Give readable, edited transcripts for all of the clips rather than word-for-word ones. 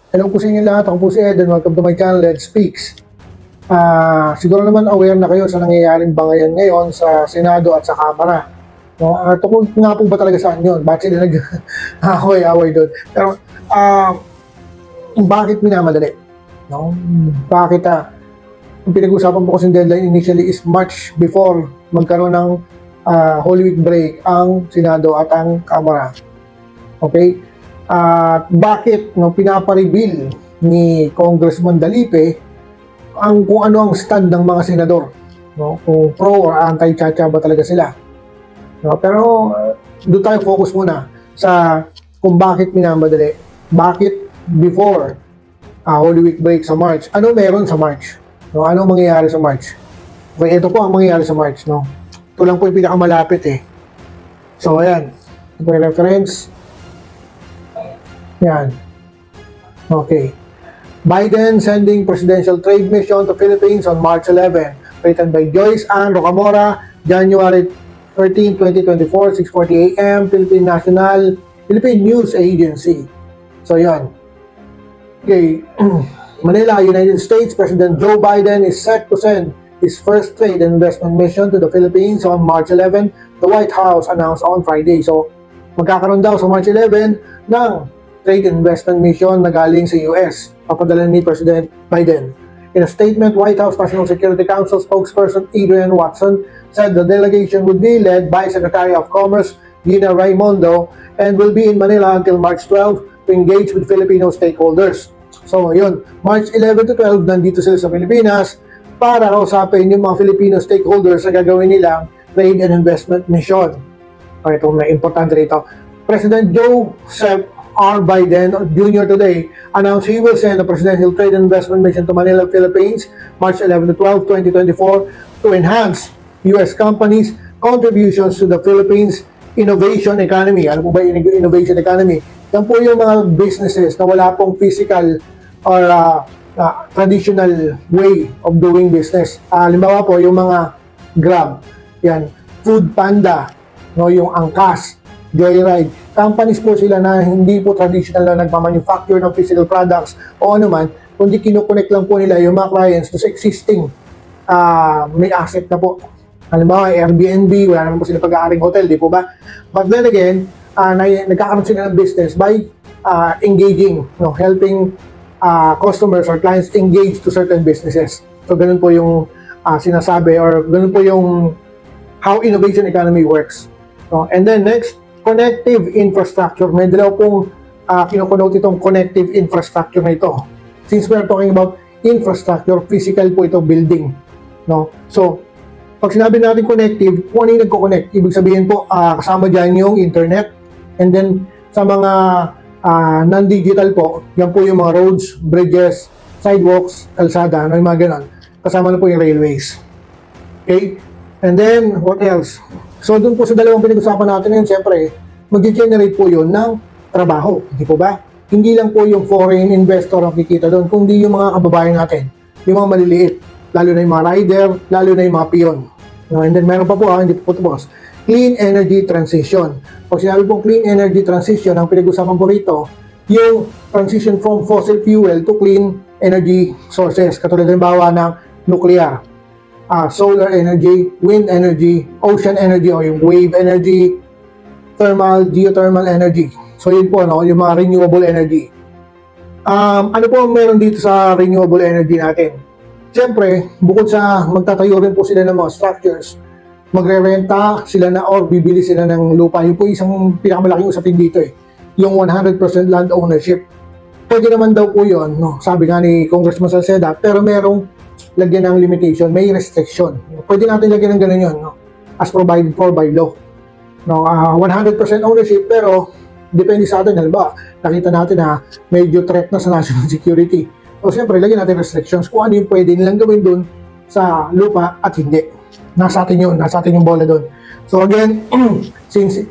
Hello po sa inyo lahat. Ako po si Ed and welcome to my channel, Ed Speaks. Siguro naman aware na kayo sa nangyayaring bangayan ngayon sa Senado at sa Kamara. No, tungkol nga po ba talaga saan yun? Bakit sila nag-away doon? Pero bakit minamadali? No? Bakit yung pinag-usapan po kasing deadline initially is March before magkaroon ng Holy Week break ang Senado at ang Kamara. Okay? At bakit pinapareveal ni Congressman Dalipe kung ano ang stand ng mga senador, kung pro or anti-chacha ba talaga sila, pero doon tayo focus muna sa kung bakit minamadali, bakit before Holy Week break sa March, ano meron sa March, ano mangyayari sa March. Okay, ito po ang mangyayari sa March, ito lang po yung pinakamalapit so ayan, ito yung reference. Yan. Okay. Biden sending presidential trade mission to Philippines on March 11. Written by Joyce Ann Rocamora, January 13, 2024, 6:40 a.m. Philippine News Agency. So, yan. Okay. Manila, United States, President Joe Biden is set to send his first trade and investment mission to the Philippines on March 11, the White House announced on Friday. So, magkakaroon daw sa March 11 ng trade investment mission na galing sa US, papadala ni President Biden. In a statement, White House National Security Council spokesperson Adrienne Watson said the delegation would be led by Secretary of Commerce Gina Raimondo and will be in Manila until March 12 to engage with Filipino stakeholders. So, yun, March 11 to 12, nandito sila sa Pilipinas para kausapin yung mga Filipino stakeholders na gagawin nilang trade and investment mission. Okay, ito may importante rito. President Joseph R. Biden Jr. today announced he will send a presidential trade and investment mission to Manila, Philippines, March 11 to 12, 2024 to enhance U.S. companies' contributions to the Philippines innovation economy. Ano po ba yung innovation economy? Yan po yung mga businesses na wala pong physical or traditional way of doing business. Halimbawa po, yung mga Grab, yan, Food Panda, yung Angkas, Joyride. Companies po sila na hindi po traditional na nagmamanufacture ng physical products o ano man, kundi kinoconnect lang po nila yung mga clients to sa existing may asset na po. Halimbawa, Airbnb, wala naman po sila pag-aaring hotel, di po ba? But then again, nagkakaroon sila ng business by engaging, helping customers or clients engage to certain businesses. So, ganun po yung sinasabi or ganun po yung how innovation economy works. And then next, connective infrastructure. May dalaw pong kinukunote itong connective infrastructure na ito. Since we're talking about infrastructure, physical po ito building. So, pag sinabi natin connective, kung ano yung nagko-connect, ibig sabihin po, kasama dyan yung internet. And then, sa mga non-digital po, yan po yung mga roads, bridges, sidewalks, kalsada, yung mga ganon. Kasama na po yung railways. Okay? And then, what else? So, dun po sa dalawang pinag-usapan natin ngayon, siyempre, mag-generate po yun ng trabaho. Hindi po ba? Hindi lang po yung foreign investor ang kikita doon, kundi yung mga kababayan natin, yung mga maliliit, lalo na yung mga rider, lalo na yung mga piyon. And then, meron pa po, hindi po tapos, clean energy transition. Pag sinabi pong clean energy transition, ang pinag-usapan po rito, yung transition from fossil fuel to clean energy sources, katulad ng bawa ng nuclear, solar energy, wind energy, ocean energy o yung wave energy, thermal, geothermal energy. So yun po, yung mga renewable energy. Ano po ang meron dito sa renewable energy natin? Siyempre, bukod sa magtatayo rin po sila ng mga structures, magre-renta sila na or bibili sila ng lupa. Yun po isang pinakamalaking usapin dito yung 100% land ownership. Pwede naman daw po yun, sabi nga ni Congressman Salceda, pero merong lagyan ng limitation, may restriction. Pwede natin lagyan ng ganun yun, as provided for by law. 100% ownership, pero depende sa atin, halimbawa, nakita natin na medyo threat na sa national security. So, siyempre, lagyan natin restrictions kung ano yung pwede nilang gawin dun sa lupa at hindi. Nasa atin yung bola dun. So, again, since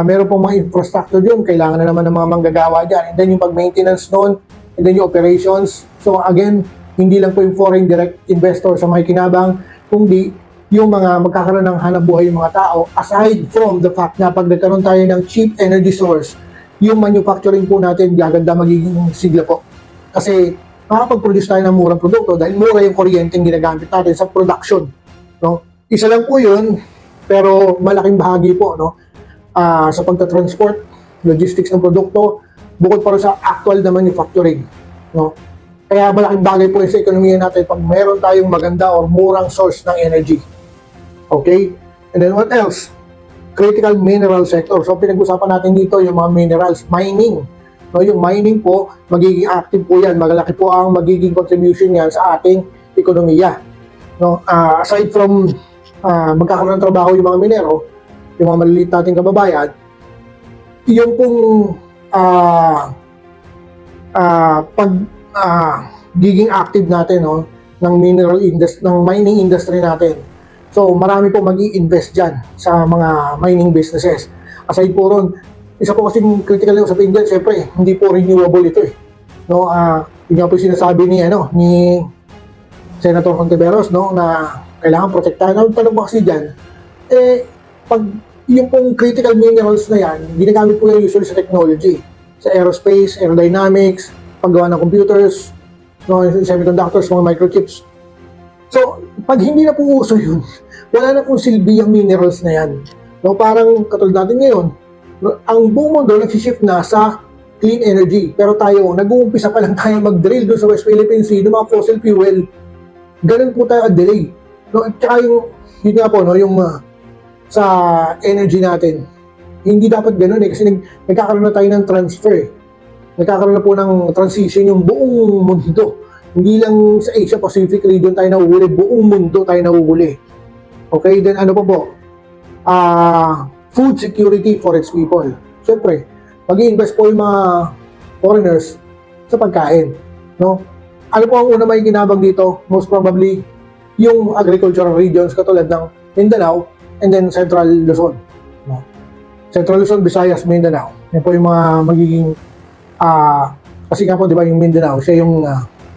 meron pong mga infrastructure dun, kailangan na naman ng mga manggagawa dyan. And then, yung pag-maintenance nun, and then yung operations. So, again, hindi lang po yung foreign direct investor sa makikinabang, kundi yung mga magkakaroon ng hanap buhay yung mga tao, aside from the fact na pag nagkaroon tayo ng cheap energy source, yung manufacturing po natin, gaganda magiging sigla po. Kasi makakapag-produce tayo ng murang produkto dahil mura yung kuryente yung ginagamit natin sa production. No? Isa lang po yun, pero malaking bahagi po, no? Sa pagta-transport, logistics ng produkto, bukod pa rin sa actual na manufacturing. No? Kaya malaking bagay po yun sa ekonomiya natin pag meron tayong maganda or murang source ng energy. Okay? And then what else? Critical mineral sector. So pinag-usapan natin dito yung mga minerals, mining. No, yung mining po, magiging active po yan. Magalaki po ang magiging contribution yan sa ating ekonomiya. No, aside from magkakaroon ng trabaho yung mga minero, yung mga maliliit nating kababayan, yung pong giging active natin, no, ng ng mining industry natin. So marami po mag-i-invest dyan sa mga mining businesses. Aside po ron, isa po kasing critical yung sabihin dyan, syempre, hindi po renewable ito eh. No, yun nga po yung sinasabi ni Senator Hontiveros, no, na kailangan protektahan. Ang tanong po kasi dyan, pag yung pong critical minerals na yan, ginagamit po yan usually sa technology, sa aerospace, aerodynamics, paggawa ng computers, no, semiconductors, mga microchips. So, pag hindi na po uso yun, wala na pong silbi yung minerals na yan. No, parang katulad natin ngayon, ang buong mundo nagsishift na sa clean energy. Pero tayo, nag-uumpisa pa lang tayo mag-drill doon sa West Philippine Sea ng mga fossil fuel. Ganun po tayo delay. No, at saka yun nga po, no, yung sa energy natin, hindi dapat ganun eh. Kasi nagkakaroon na tayo ng transfer. Nagkakaroon na po ng transition yung buong mundo. Hindi lang sa Asia Pacific region tayo nahuhuli, buong mundo tayo nahuhuli. Okay, then ano po? Food security for its people. Siyempre, mag-i-invest po yung mga foreigners sa pagkain. No? Ano po ang una may ginabang dito? Most probably, yung agricultural regions katulad ng Mindanao and then Central Luzon. No? Central Luzon, Visayas, Mindanao. Yan po yung mga magiging kasi nga po, di ba, yung Mindanao, siya yung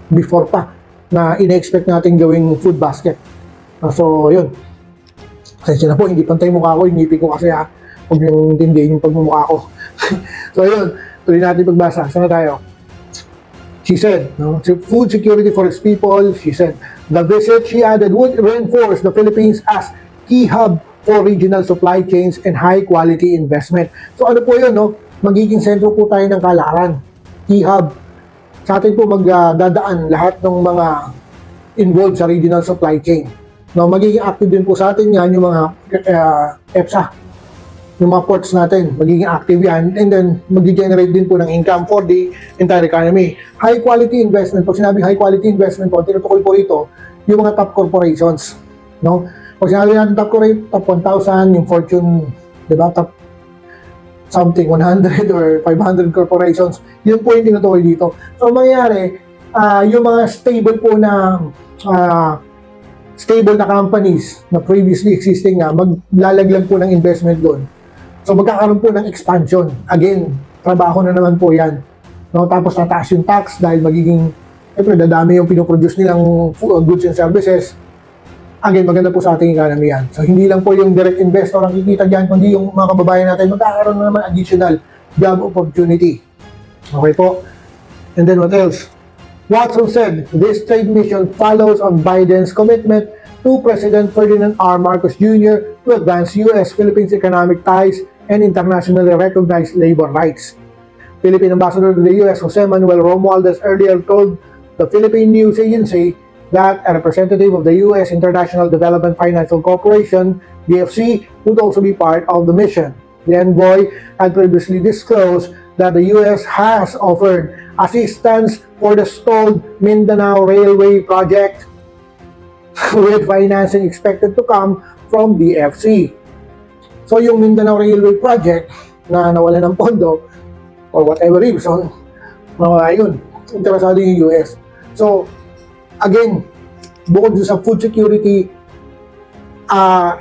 before pa na ina-expect natin gawing food basket. So, yun. Kasi na po, hindi pantay mukha ko, yung ngipin ko kasi huwag yung tindihin yung pagmumukha ko. So, yun. Tuloy natin pagbasa. Saan na tayo? She said, no, food security for its people, she said. The visit, she added, would reinforce the Philippines as key hub for regional supply chains and high-quality investment. So, ano po yun, no? Magiging sentro po tayo ng kalakaran. Key hub. Sa atin po magdadaan lahat ng mga involved sa regional supply chain. No, magiging active din po sa atin yan yung mga EPSA, yung mga ports natin, magiging active yan, and then mag-generate din po ng income for the entire economy. High quality investment, pag sinabing high quality investment po, tinutukoy po rito yung mga top corporations. No? Pag sinabi natin top 1,000, yung Fortune, di ba, top something 100 or 500 corporations, yun po yung tinutukoy dito. So mangyayari, yung mga stable po na stable na companies na previously existing na maglalaglag po ng investment doon. So magkakaroon po ng expansion. Again, trabaho na naman po yan. No? Tapos tataas yung tax dahil magiging, siyempre, dadami yung pinoproduce nilang goods and services. Again, maganda po sa ating economy yan. So hindi lang po yung direct investor ang kikita dyan, kundi yung mga kababayan natin magkakaroon na naman additional job opportunity. Okay po? And then what else? Watson said, this trade mission follows on Biden's commitment to President Ferdinand R. Marcos Jr. to advance U.S.-Philippines economic ties and internationally recognized labor rights. Philippine Ambassador to the U.S. Jose Manuel Romualdez earlier told the Philippine News Agency that a representative of the U.S. International Development Financial Corporation, DFC, would also be part of the mission. The envoy had previously disclosed that the U.S. has offered assistance for the stalled Mindanao Railway project with financing expected to come from DFC. So yung Mindanao Railway project na nawala ng pondo for whatever reason, ayun, interesado yung US. So again, bukod sa food security,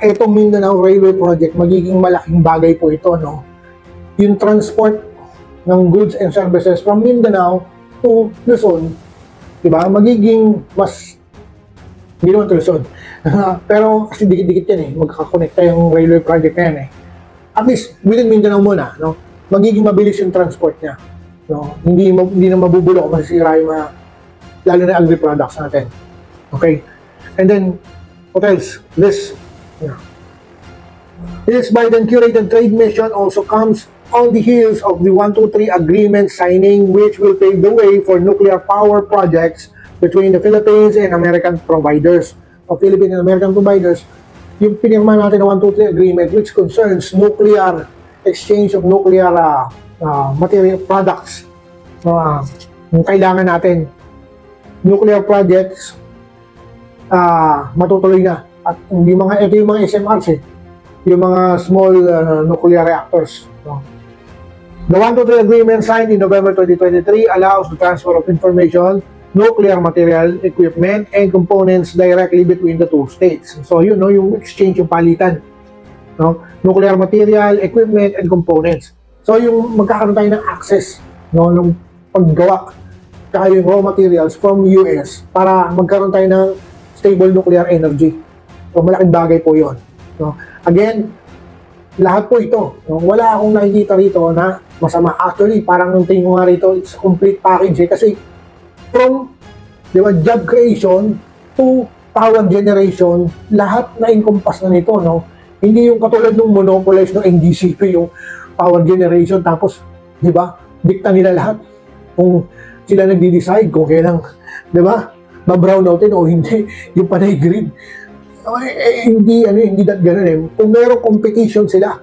etong Mindanao Railway project, magiging malaking bagay po ito, no? Yung transport ng goods and services from Mindanao to Luzon, diba? Magiging mas, hindi naman to Luzon, pero kasi dikit-dikit yan eh, magkakakonekta yung railway project na yan eh. At least, within Mindanao muna, no? Magiging mabilis yung transport niya. No? Hindi na mabubulok, masisira yung mga, lalo na agri-products natin. Okay? And then, what else? This Biden curated trade mission also comes on the heels of the 123 agreement signing, which will pave the way for nuclear power projects between the Philippines and American providers. O Philippine and American providers, yung pinirma natin ng 123 agreement, which concerns nuclear exchange of nuclear material products. Yung kailangan natin, nuclear projects, matutuloy na. At ito yung mga SMRs yung mga small nuclear reactors. The 123 agreement signed in November 2023 allows the transfer of information, nuclear material, equipment, and components directly between the two states. So yun, yung exchange, yung palitan. Nuclear material, equipment, and components. So yung magkakaroon tayo ng access ng paggawa kaya yung raw materials from US para magkaroon tayo ng stable nuclear energy. So malaking bagay po yun. Again, lahat po ito. Wala akong nakikita rito na masama. Actually, parang nung tingin ko nga rito, it's a complete package kasi from job creation to power generation, lahat na encompass na nito. Hindi yung katulad ng monopolize ng NGCP, yung power generation, tapos, dikta nila lahat. Kung sila nagdi-decide kung kailang, ma-brownoutin o hindi, yung panay grid. Hindi gano'n Kung mayroong competition sila,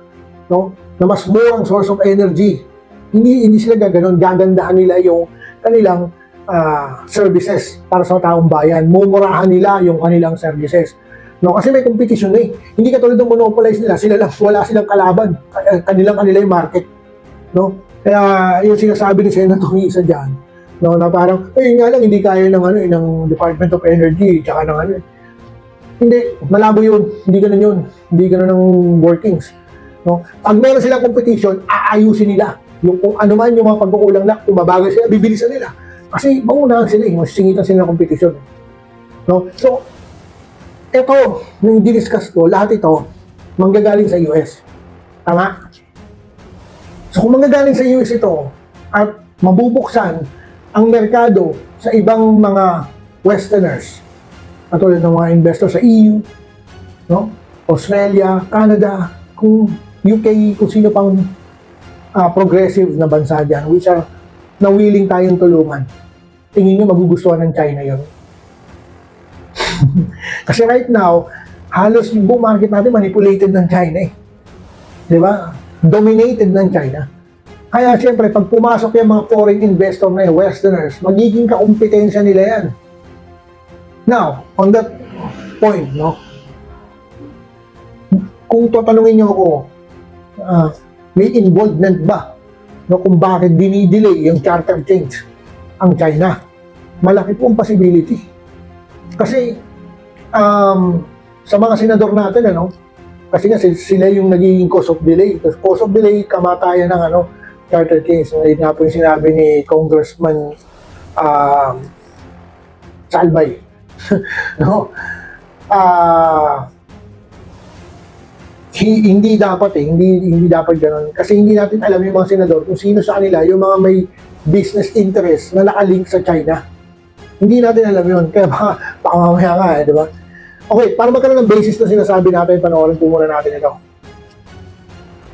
na mas murang source of energy, hindi sila gagandahan nila yung kanilang services para sa taong bayan. Mumurahan nila yung kanilang services. Kasi may competition Hindi katulad ng monopolize nila, wala silang kalaban. Kanila yung market. Kaya yung sinasabi ni Senator isa dyan, na parang, nga lang, hindi kaya ng Department of Energy, tsaka ng Hindi, malabo yun. Hindi ganun yun. Hindi ganun ang workings. Pag meron silang competition, aayusin nila. Kung ano man yung mga pagkukulang na, kung mabagal sila, bibilisan nila. Kasi magunahan sila masisingitan sila ng competition. So, ito, nung di-discuss ko, lahat ito, manggagaling sa US. Tama? So, kung manggagaling sa US ito, at mabubuksan ang merkado sa ibang mga Westerners, katulad ng mga investor sa EU, Australia, Canada, kung UK, kung sino pang progressive na bansa dyan, which are na willing tayong tulungan. Tingin nyo magugustuhan ng China yon. Kasi right now, halos yung buong market natin manipulated ng China Dominated ng China. Kaya siyempre, pag pumasok yung mga foreign investor na Westerners, magiging kakumpetensya nila yan. Now, on that point, kung tatanungin niyo ako, may involvement ba kung bakit dinidelay yung charter change ang China? Malaki po ang possibility. Kasi sa mga senador natin, kasi nga sila yung nagiging cause of delay. Cause of delay, kamatayan ng charter change. Ngayon nga po yung sinabi ni Congressman Salbay. Hindi dapat hindi dapat ganoon kasi hindi natin alam yung mga senador kung sino sa kanila yung mga may business interest na nakalink sa China. Hindi natin alam yun, kaya baka mamaya nga Okay, para magkaroon ng basis na sinasabi natin, panoorin po muna natin ito.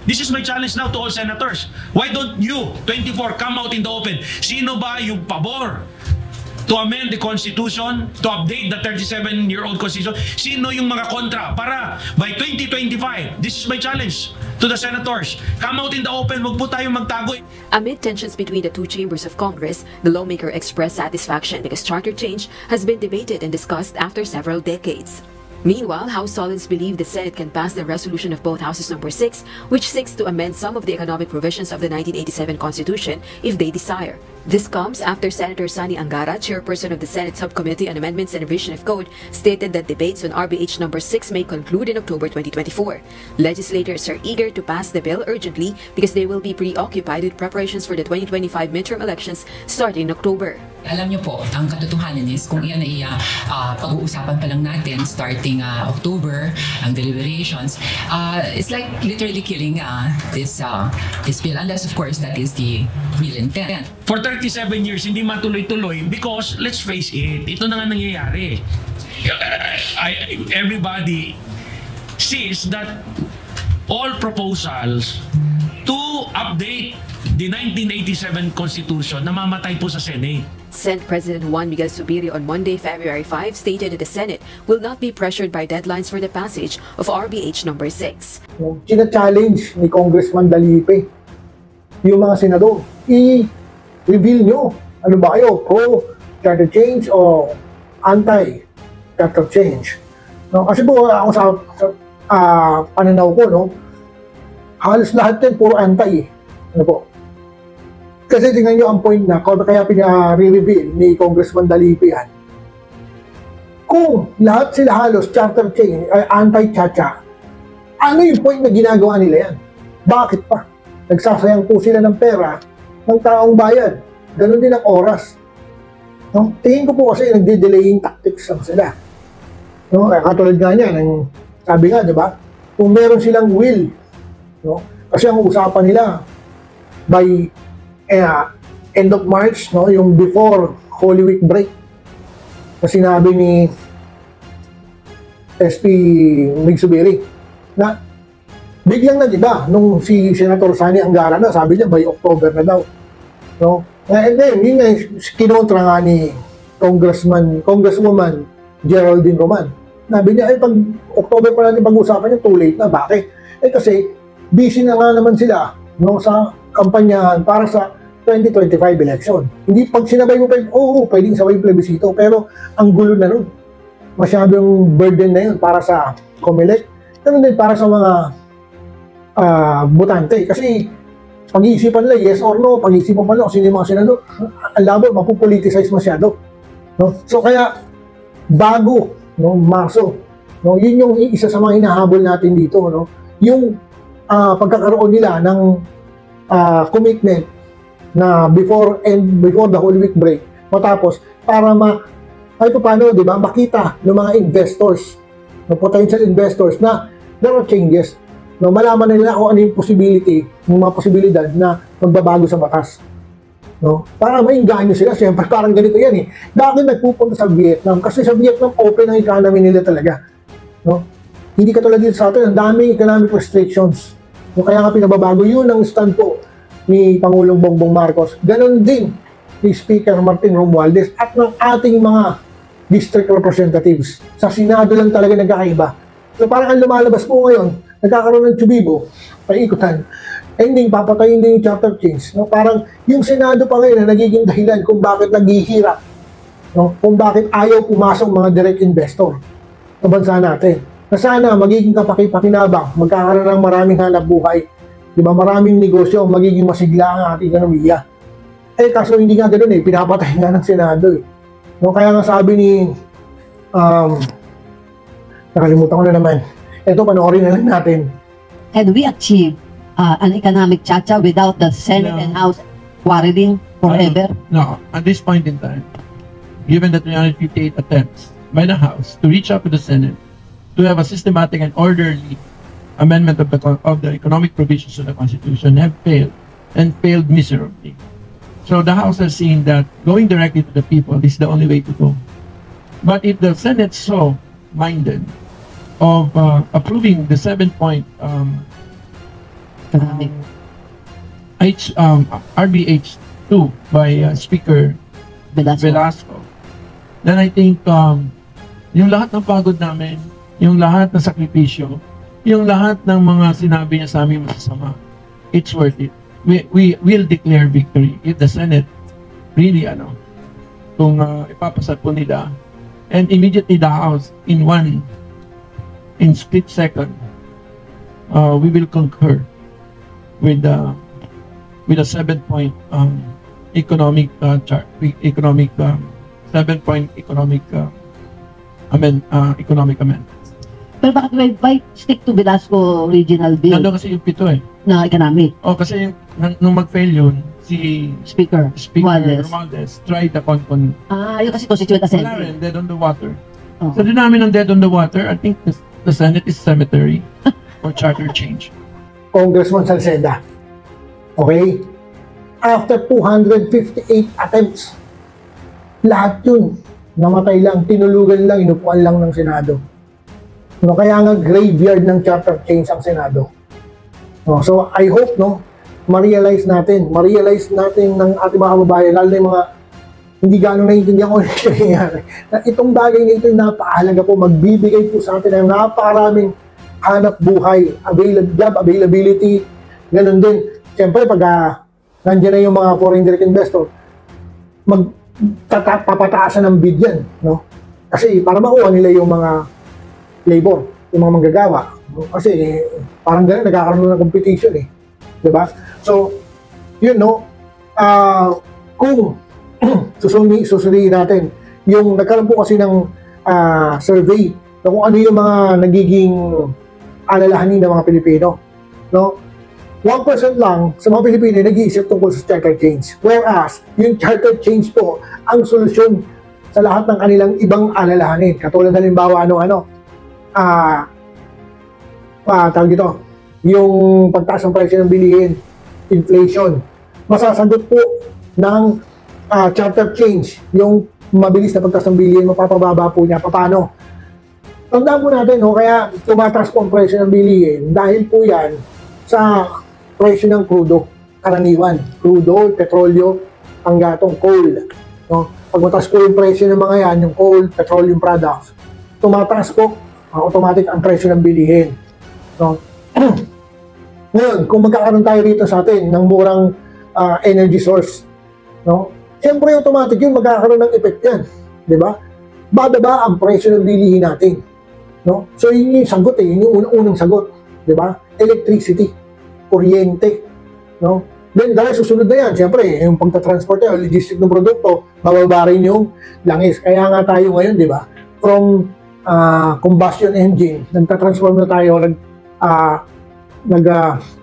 This is my challenge now to all senators. Why don't you, 24, come out in the open? Sino ba yung pabor to amend the Constitution, to update the 37-year-old Constitution? Sino yung mga kontra? Para by 2025, this is my challenge to the senators. Come out in the open, wag po tayong magtago. Amid tensions between the two chambers of Congress, the lawmaker expressed satisfaction because charter change has been debated and discussed after several decades. Meanwhile, House solids believe the Senate can pass the resolution of both Houses number 6, which seeks to amend some of the economic provisions of the 1987 Constitution if they desire. This comes after Senator Sani Angara, chairperson of the Senate Subcommittee on Amendments and Revision of Code, stated that debates on RBH number 6 may conclude in October 2024. Legislators are eager to pass the bill urgently because they will be preoccupied with preparations for the 2025 midterm elections starting in October. Alam niyo po, ang katotohanan is kung iyan ay pag-uusapan pa lang natin starting October, ang deliberations, it's like literally killing this bill unless of course that is the real intent. For 37 years, hindi matuloy-tuloy because, let's face it, ito na nga nangyayari. Everybody sees that all proposals to update the 1987 Constitution namamatay po sa Senate. Senate President Juan Miguel Zubiri on Monday, February 5, stated that the Senate will not be pressured by deadlines for the passage of RBH number 6. China-challenge ni Congressman Dalipe yung mga senador. I-reveal nyo. Ano ba kayo? Pro-charter change o anti-charter change? No? Kasi po ako sa pananaw ko, no? Halos lahat yan puro anti. Ano po? Kasi tingnan nyo ang point na kaya pinare-reveal ni Congressman Dalipe yan. Kung lahat sila halos charter change ay anti-chacha, ano yung point na ginagawa nila yan? Bakit pa? Nagsasayang po sila ng pera ng taong bayan. Ganon din ang oras. No? Tingin ko po kasi nagde-delaying tactics lang sila. No? Katulad nga niya, sabi nga, di ba? Kung meron silang will, no? Kasi ang usapan nila by end of March, no, yung before Holy Week break, na sinabi ni SP Mig Zubiri na biglang na, di ba, nung si Senator Sani Angara na, sabi niya by October na daw, no? And then yun nga kinontra nga ni Congresswoman Geraldine Roman. Sabi niya, ay pag October pa natin pag-usapan niya, too late na. Bakit? Kasi busy na nga naman sila, no, sa kampanyahan para sa 2025 election. Hindi pag sinabay mo pa, pwedeng sabay plebisito, pero ang gulo na nun. Masyadong burden na yun para sa COMELEC. Ganun din para sa mga botante. Kasi pag-iisipan nila, yes or no, pag-iisipan pa nila kung sino yung mga senador, ang labo, mapupoliticize masyado. No? So kaya, bago, no, Marso, no, yun yung isa sa mga hinahabol natin dito, no? Yung pagkakaroon nila ng commitment na before the Holy Week break, matapos para ay paano, di ba, makita ng mga investors, ng potential investors na there are changes, no, malaman nila kung ano yung possibility, yung mga posibilidad na magbabago sa batas, no, para maingganyo sila. Siyempre parang ganito yan bakit nagpupunta sa Vietnam? Kasi sa Vietnam open ang economy nila talaga, no, hindi katulad dito sa atin, ang daming economic restrictions, no, kaya nga pinababago yun ang stand po ni Pangulong Bongbong Marcos. Ganon din ni Speaker Martin Romualdez at ng ating mga district representatives. Sa Senado lang talaga nagkakaiba. So parang ang lumalabas po ngayon, nagkakaroon ng tubibo, paikutan, ending papatayin din yung charter change. No? Parang yung Senado pa ngayon na nagiging dahilan kung bakit naghihirap, no? Kung bakit ayaw pumasok mga direct investor sa bansa natin. Na sana magiging kapaki-pakinabang, magkakaroon ng maraming hanap buhay. Diba, maraming negosyo, magiging masigla ang ating ekonomiya. Kaso hindi nga ganoon pinapatay nga ng Senado No, kaya nga sabi ni, nakalimutan ko na naman. Ito, panoorin na lang natin. Can we achieve an economic chacha without the Senate and House quarreling forever? No, at this point in time, given the 358 attempts by the House to reach out to the Senate to have a systematic and orderly amendment of the economic provisions of the Constitution have failed and failed miserably. So the House has seen that going directly to the people is the only way to go. But if the Senate so minded of approving the 7-point RBH 2 by Speaker Velasco, then I think yung lahat ng pagod namin, yung lahat ng sakripisyo, yung lahat ng mga sinabi niya sa amin masasama, it's worth it. We will declare victory if the Senate really, kung ipapasa po nila, and immediately the House in split second, we will concur with the 7-point economic chart, 7-point economic amendment. Pero bakit why stick to Velasco Regional Bill Nandun kasi yung 7 na economic? Kasi nung mag-fail yun, si Speaker. Romualdez. Romualdez tried the Concon. Yung kasi Constituent Wala Assembly. rin, dead on the water. Oh. Sa namin ng dead on the water, I think the Senate is cemetery for charter change. Congressman Salceda. Okay? After 258 attempts, lahat yun, namatay lang, tinulugan lang, inupuan lang ng Senado. No, kaya nga graveyard ng charter change ang Senado. No, so I hope ma-realize natin ng ating mga kababayan, lalo na yung mga hindi gano'ng naiintindihan kung ano yung nangyayari, na itong bagay na ito yung napakahalaga po, magbibigay po sa atin ng napakaraming hanap buhay, job availability, ganun din. Siyempre, pag nandiyan na yung mga foreign direct investor, papataasan ng bid yan, no? Kasi para makuha nila yung mga labor, yung mga manggagawa. No? Kasi parang gano'n, nagkakaroon ng competition eh. Diba? So, yun, no? Kung susuriin natin, yung nagkaroon po kasi ng survey na kung ano yung mga nagiging alalahanin ng mga Pilipino. No? 1% lang sa mga Pilipino nag-iisip tungkol sa charter change. Whereas, yung charter change po ang solusyon sa lahat ng kanilang ibang alalahanin. Katulad halimbawa, tawag dito, yung pagtaas ng presyo ng bilihin, inflation. Masasagot po ng charter change, yung mabilis na pagtaas ng bilihin, mapapababa po niya. Paano? Tandaan po natin, kaya tumataas po ang presyo ng bilihin dahil po yan sa presyo ng crudo, karaniwan. Crudo, petrolyo, ang gatong coal. No? Pag mataas po yung presyo ng mga yan, yung coal, petroleum products, tumataas po automatic ang presyo ng bilihin. No? Ngayon, kung magkakaroon tayo rito sa atin ng murang energy source, no? Siyempre automatic yung magkakaroon ng effect yan. Di ba? Bababa ang presyo ng bilihin natin. No? So yun yung sagot yun yung unang sagot. Di ba? Electricity, kuryente. No? Then dahil susunod na yan, siyempre, yung pagtatransport yan, logistic ng produkto, bababa rin yung langis. Kaya nga tayo ngayon, di ba? From combustion engine, nagtatransform na tayo,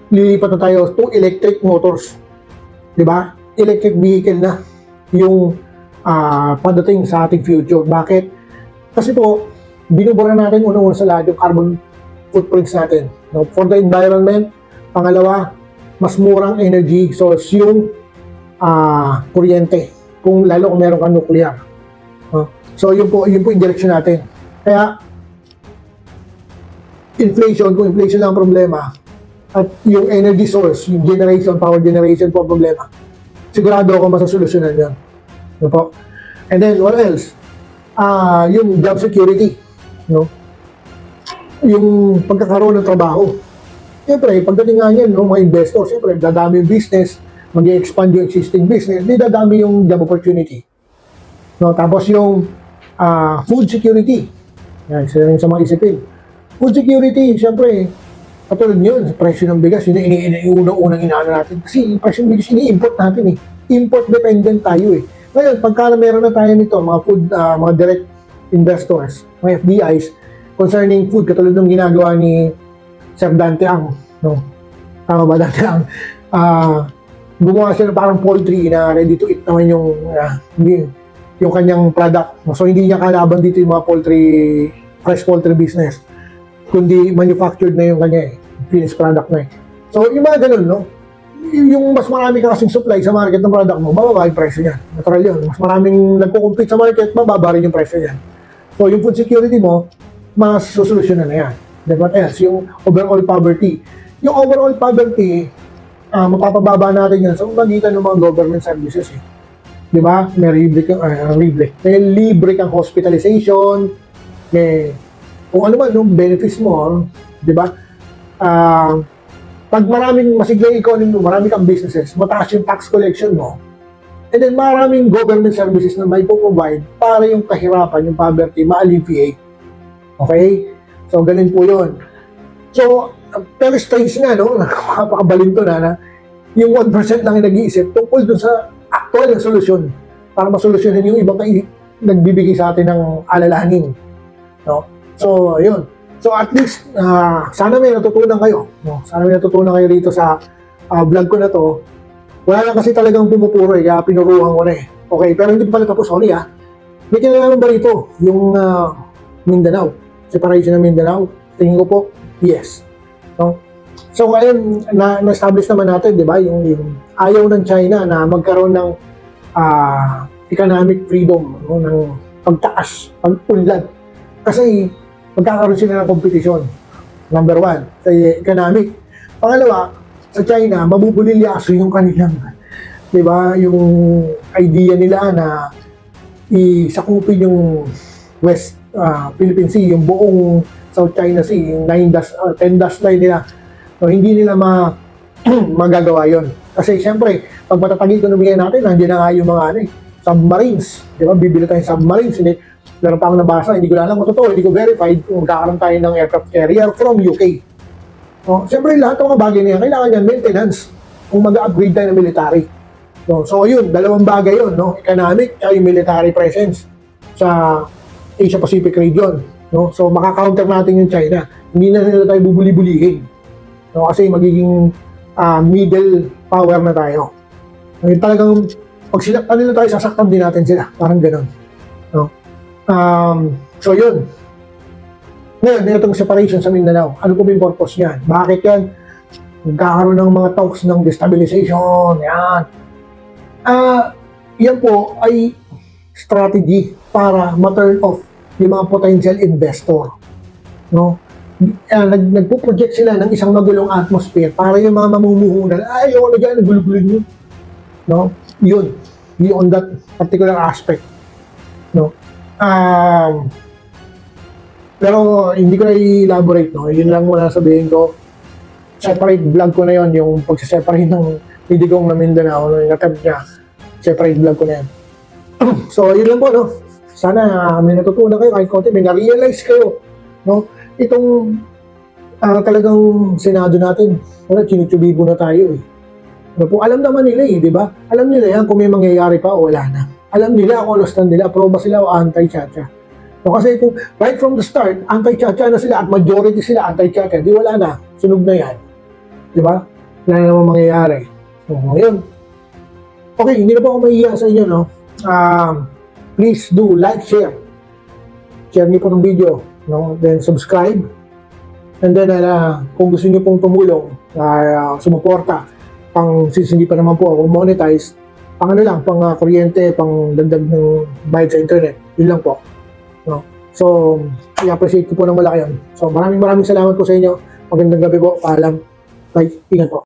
lilipat na tayo to electric motors. Di ba? Electric vehicle na yung padating sa ating future. Bakit? Kasi po, binubura natin unang-una sa lahat yung carbon footprints natin. No? For the environment, pangalawa, mas murang energy source yung kuryente. Lalo kung meron kang nuclear. So, yun po yung direction natin. Kaya, kung inflation lang ang problema, at yung energy source, yung power generation po ang problema, sigurado ako masasolusyonan yan. No po? And then, what else? Yung job security. No? Yung pagkakaroon ng trabaho. Siyempre, pagdating nga yan, mga investor, siyempre, dadami yung business, mag-expand yung existing business, di dadami yung job opportunity. No? Tapos yung food security. Yan, sila yung sa mga isipin. Food security, siyempre, katulad yun, sa presyo ng bigas, yun yung unang-unang inaano natin. Kasi yung presyo ng bigas, ini-import natin eh. Import dependent tayo eh. Ngayon, pagka meron na tayo nito, mga food, mga direct investors, mga FDIs, concerning food, katulad ng ginagawa ni Sir Dante Ang, no? Tama ba, Dante Ang? Gumawa siya ng parang poultry na ready to eat naman yung kanyang product. So, hindi niya kalaban dito yung mga fresh poultry business, kundi manufactured na yung kanya finished product na So, yung mga ganun, no? Yung mas marami ka kasing supply sa market ng product mo, bababa yung presyo niyan. Natural yun. Mas maraming nagko-compete sa market, bababa rin yung presyo niyan. So, yung food security mo, mas susolusyonan na yan. Then what else? Yung overall poverty. Yung overall poverty, mapapababa natin yan sa magitan ng mga government services. Di ba? May libre kang hospitalization, may kung ano man yung benefits mo, di ba? Pag maraming masiglang economy mo, marami kang businesses, mataas yung tax collection mo, and then maraming government services na may provide para yung kahirapan, yung poverty, ma-alleviate. Okay? So, ganun po yun. So, pero strange na, no? Nakapakabalin to na yung 1% lang yung nag-iisip tungkol dun sa actual na solusyon para masolusyonan yung ibang nagbibigay sa atin ng alalahanin. No? So, yun. So, at least, sana may natutunan kayo. No? Sana may natutunan kayo rito sa vlog ko na to Wala lang kasi talagang pumupuro kaya pinuruhan ko na eh. Okay, pero hindi pa pala tapos, sorry May kinalaman ba rito yung Mindanao? Separation ng Mindanao? Tingin ko po, yes. No? So ngayon, na-establish naman natin, di ba, yung ayaw ng China na magkaroon ng economic freedom, no, ng pagtaas, pag-unlad. Kasi magkakaroon sila ng kompetisyon. Number one, sa economic. Pangalawa, sa China, mabubulilyaso yung kanilang, di ba, yung idea nila na isakupin yung West Philippine Sea, yung buong South China Sea, yung 10 line nila. So, hindi nila magagawa yon. Kasi, siyempre, pag matatag ekonomiya natin, nandiyan na nga yung mga submarines. Di ba? Bibili tayong submarines. Hindi, meron pa akong nabasa, hindi ko alam kung totoo, hindi ko verified kung magkakaroon tayo ng aircraft carrier from UK. So, siyempre, lahat ng mga bagay na yan, kailangan yan maintenance kung mag-upgrade tayo ng military. So, yun, dalawang bagay yun, no? Economic at military presence sa Asia-Pacific region. No? So, makakounter natin yung China. Hindi na nila tayo bubuli-bulihin. No? Kasi magiging middle power na tayo. Ngayon talagang, pag sinaktan nila tayo, sasaktan din natin sila. Parang ganun. No? So, yun. Ngayon, itong separation sa Mindanao. Ano po yung purpose niyan? Bakit yan? Nagkakaroon ng mga talks ng destabilization. Yan. Yan po ay strategy para ma-turn off yung mga potential investor. No? Nagpo-project sila ng isang magulong atmosphere para yung mga mamumuhunan, ayaw na dyan, gulo-gulo nyo. No? Yun. On that particular aspect. No? Pero hindi ko na i-elaborate. No? Yun lang muna sabihin ko. Separate vlog ko na yun, yung pagsiseparate ng Digong na Mindanao, yung attempt niya. Separate vlog ko na yan. So, yun lang po, no? Sana may natutunan kayo kahit konti, may na-realize kayo, no? Itong talagang Senado natin, chinuchubibo na tayo, eh. Ano po, alam naman nila, eh, di ba? Alam nila yan kung may mangyayari pa o wala na. Alam nila kung ano stand nila, pro ba sila o anti-chacha. No, kasi kung right from the start, anti-chacha na sila at majority sila anti-chacha, di wala na, sunog na yan. Di ba? Wala na naman mangyayari. So, ngayon. Okay, hindi na po ako mahihiya sa inyo, no? Please do like, share. Share niyo po ng video, no? Then subscribe. And then, kung gusto niyo pong tumulong, sumuporta, pang since hindi pa naman po ako monetize, pang kuryente, pang dagdag ng bayad sa internet. Yun lang po. No? So, i-appreciate ko po ng malaki yun. So, maraming salamat po sa inyo. Magandang gabi po. Paalam. Bye. Ingat po.